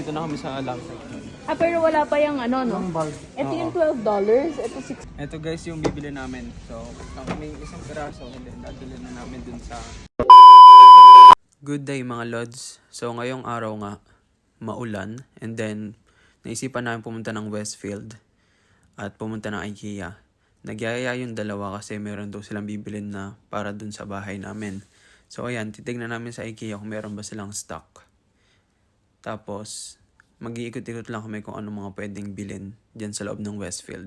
Nandito na kami sa lamp section. Pero wala pa yung ano, no? Bulb. Ito yung $12, ito Ito guys yung bibili namin. So, kami isang piraso and then dadalhin na namin dun sa... Good day mga lods. So, ngayong araw nga, maulan. And then, naisipan namin pumunta ng Westfield at pumunta ng IKEA. Nagyayaya yung dalawa kasi meron daw silang bibilin na para dun sa bahay namin. So, ayan, titignan namin sa IKEA kung meron ba silang stock. Tapos, mag-iikot-ikot lang kami kung ano mga pwedeng bilhin dyan sa loob ng Westfield.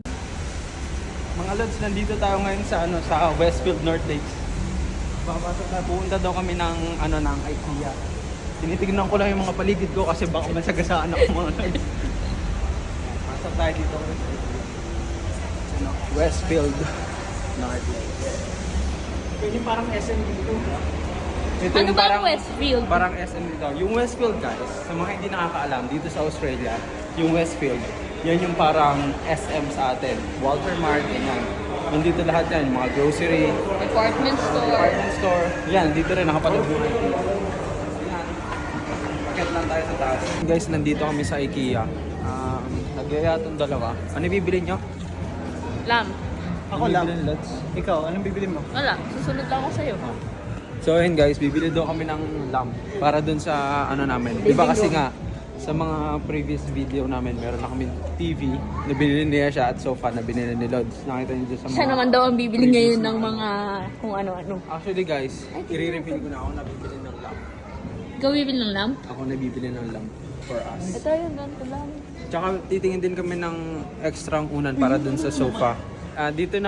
Mga lods, nandito tayo ngayon sa sa Westfield North Lakes. Papasok na, pupunta daw kami ng ng IKEA. Tinitignan ko lang yung mga paligid ko kasi baka masagasaan ako mga lods. Pasok tayo dito Westfield North Lakes. Ito yung parang SM dito. Ito Ano yung ba ang Westfield? Parang SM dito. Yung Westfield guys, sa mga hindi nakakaalam, dito sa Australia, yung Westfield, yan yung parang SM sa atin. Walter Mart, yan. Nandito lahat yan, mga grocery, Department store. Yan, dito rin nakapatabunan. Yan. Pakit lang tayo sa taas. Guys, nandito kami sa IKEA. Nagyaya itong dalawa. Ano bibili nyo? Lamp. Ako lang. Ikaw, anong bibili mo? Wala, susunod lang ako sa'yo. So ayun guys, bibili daw kami ng lamp para dun sa namin. Diba kasi nga sa mga previous video namin, meron na kami TV na binili niya siya at sofa na binili ni Lods. Nakita niyo dyan sa mga... Siya naman daw ang bibili ngayon ng mga kung ano-ano. Actually guys, i-reveal ko na ako na bibili ng lamp. Ikaw bibili ng lamp? Ako na bibili ng lamp for us. Ito yun, ganito lang. Tsaka titingin din kami ng extra unan para dun sa sofa. Dito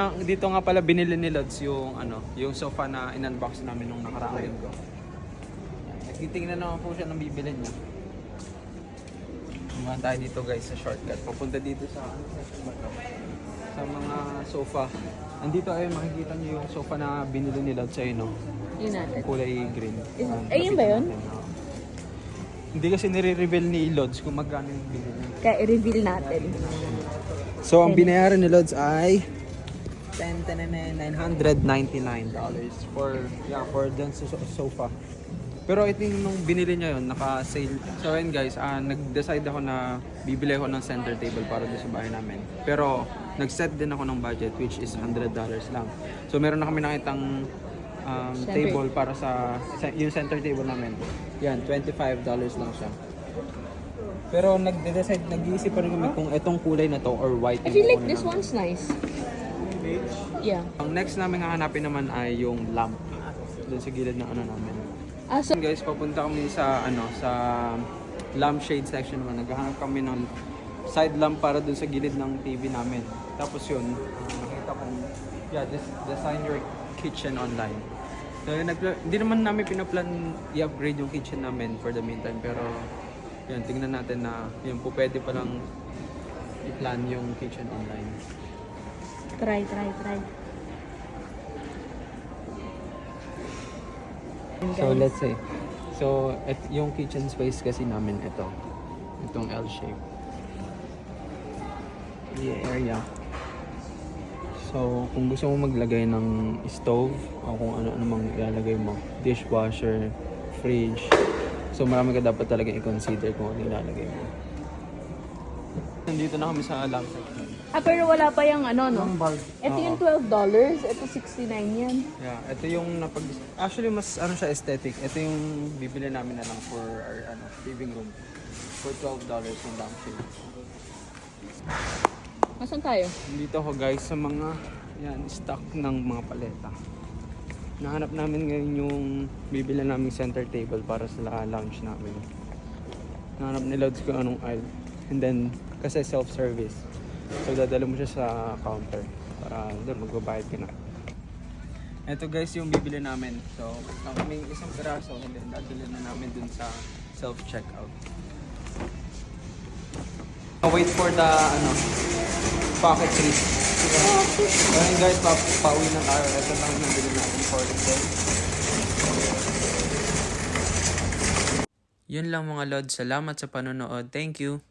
nga pala binili ni Lods yung yung sofa na in-unbox namin nung nakaraang linggo. Nagtitingnan naman po siya ng bibilin niya. Tumahan tayo dito guys sa shortcut. Papunta dito sa sa mga sofa. Andito ay makikita niyo yung sofa na binili ni Lods sa no? Yun natin. Kulay green. Ayun ba yun? Hindi kasi nire-reveal ni Lods kung magkano yung binili. Kaya i-reveal natin. So ang binayaran ni Lods ay $999 for dun sa sofa. Pero ito yung nung binili niya yun, naka-sale. So ayun guys, nag-decide ako na bibili ako ng center table para doon sa bahay namin. Pero nag-set din ako ng budget which is $100 lang. So meron na kami nakitang table para sa yung center table namin. Yan, $25 lang siya. Pero nag-iisip pa rin kami kung itong kulay na to or white. I feel like this one's nice. Yeah. Ang next namin hahanapin naman ay yung lamp doon sa gilid ng namin. So Guys, papunta kami sa sa lampshade section naman. Naghahanap kami ng side lamp para doon sa gilid ng TV namin. Tapos yun, nakita ko, design your kitchen online. So hindi naman namin pinaplan i-upgrade yung kitchen namin for the meantime, pero yun, tingnan natin na yun po pwede palang i-plan yung kitchen online. try. So let's say, yung kitchen space kasi namin itong L shape. The area. So kung gusto mo maglagay ng stove o kung ano mang ilalagay mo, dishwasher, fridge. So marami ka dapat talaga i-consider kung ano ilalagay mo. Nandito na kami sa lamp section. pero wala pa yung no? Bulb. Ito yung $12, ito $69 yan. Yeah, ito yung actually mas siya aesthetic. Ito yung bibili namin na lang for our living room. For $12 yung lampshade. Nasaan tayo? Dito ako guys sa mga stock ng mga paleta. Nahanap namin ngayon yung bibili namin center table para sa lounge namin. Nahanap ni Lods kung anong aisle. And then kasi self-service. So dadala mo siya sa counter para doon magbabayad ka na. Ito guys yung bibili namin. So kaming isang piraso and then dadala na namin dun sa self-checkout. Wait for the pocket treat. So yun guys, pauwi na tayo. Ito lang yung nabili natin for today. Yun lang mga Lods. Salamat sa panonood. Thank you.